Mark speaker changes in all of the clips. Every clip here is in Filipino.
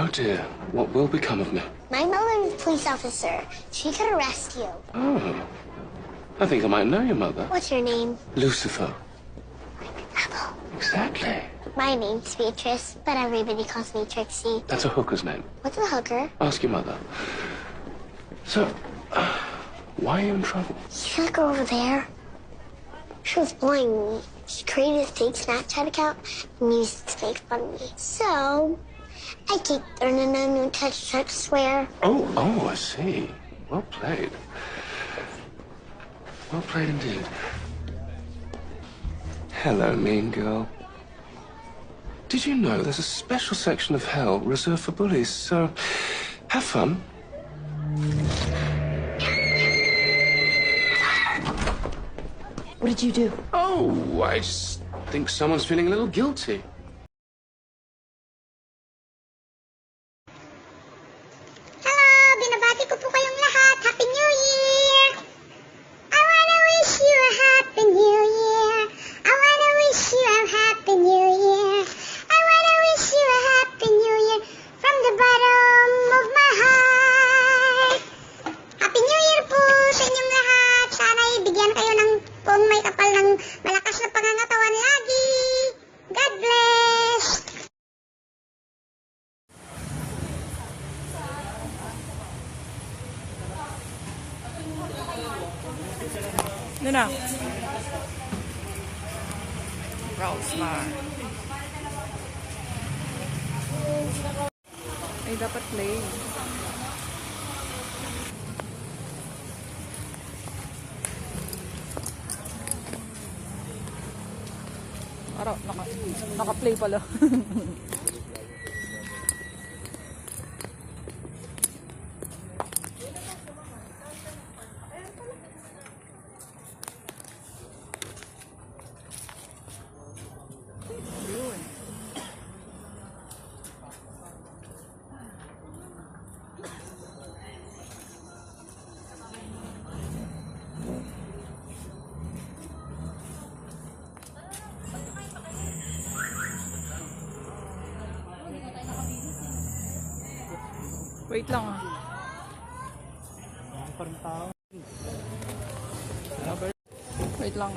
Speaker 1: Oh dear, what will become of me?
Speaker 2: My mother is a police officer. She could arrest you.
Speaker 1: Oh, I think I might know your mother.
Speaker 2: What's your name?
Speaker 1: Lucifer.
Speaker 2: Apple.
Speaker 1: Exactly.
Speaker 2: My name's Beatrice, but everybody calls me Trixie.
Speaker 1: That's a hooker's name.
Speaker 2: What's a hooker?
Speaker 1: Ask your mother. So, why are you in trouble?
Speaker 2: See that girl over there? She was bullying me. She created a fake Snapchat account and used it to make fun of me. So, I kicked her and then no touch swear.
Speaker 1: Oh, I see. Well played. Well played indeed. Hello, mean girl. Did you know there's a special section of hell reserved for bullies? So, have fun.
Speaker 3: What did you do?
Speaker 1: Oh, I just think someone's feeling a little guilty.
Speaker 2: Hello! Binabati ko po kayong lahat. Happy New Year! I wanna wish you a Happy New Year. I wanna wish you a Happy New Year. I wanna wish you a Happy New Year from the bottom of my heart. Happy New Year po sa inyong lahat. Sana ibigyan kayo ng kung may kapal ng malakas na pangangatawan lagi. God bless!
Speaker 3: Ano na? Browsmar. Ay, dapat play. Araw, naka-play pala. Wait lang ah. Wait lang.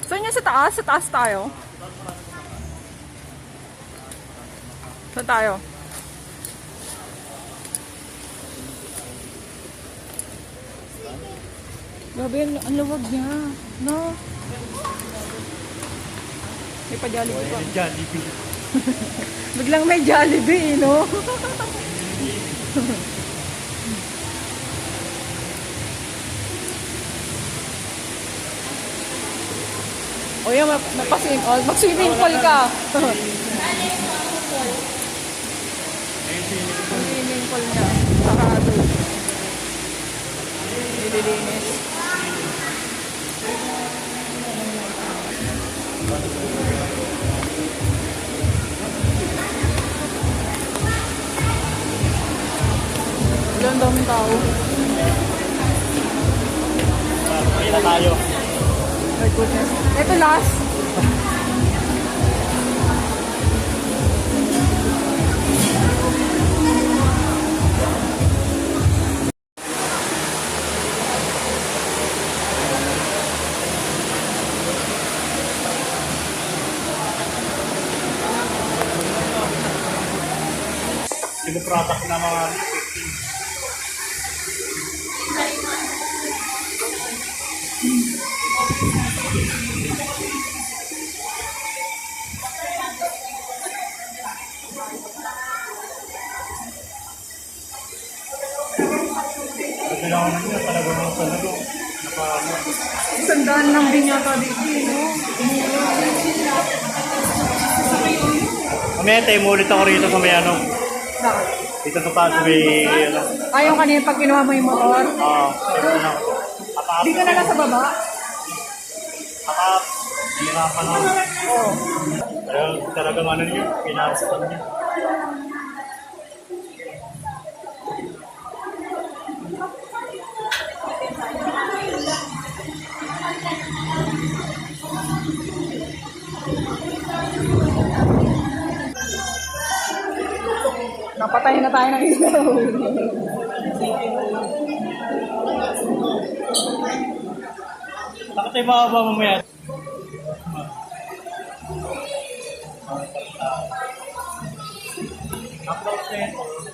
Speaker 3: Saan yan sa taas? Sa taas tayo? Saan tayo? Grabe, ang luwag niya. No? May pa-Jollibee pa.
Speaker 4: May Jollibee.
Speaker 3: Biglang may Jollibee, no? O yan, mag-swimming pool ka. Swimming pool niya. Saka doon. Nililinis. Ilan daming tao?
Speaker 4: Kaya na tayo.
Speaker 3: My goodness. Ito last.
Speaker 4: Yung product na mga kailangan nyo talaga mga talaga.
Speaker 3: Sandaan lang din yata dito, no?
Speaker 4: Mamaya tayo mo ulit ako rito sa may ano.
Speaker 3: Bakit?
Speaker 4: Dito sa taas may ano.
Speaker 3: Ayaw kanina pag kinuha mo yung motor?
Speaker 4: Oo.
Speaker 3: Hindi ka na lang sa baba?
Speaker 4: Akap. Hirapan ako.
Speaker 3: Oo.
Speaker 4: Pero talagang ano nyo, pinasa pa nyo.
Speaker 3: Patay na tayo ng ilaw.
Speaker 4: Bakit tayo bababa mamaya? Upload na ito.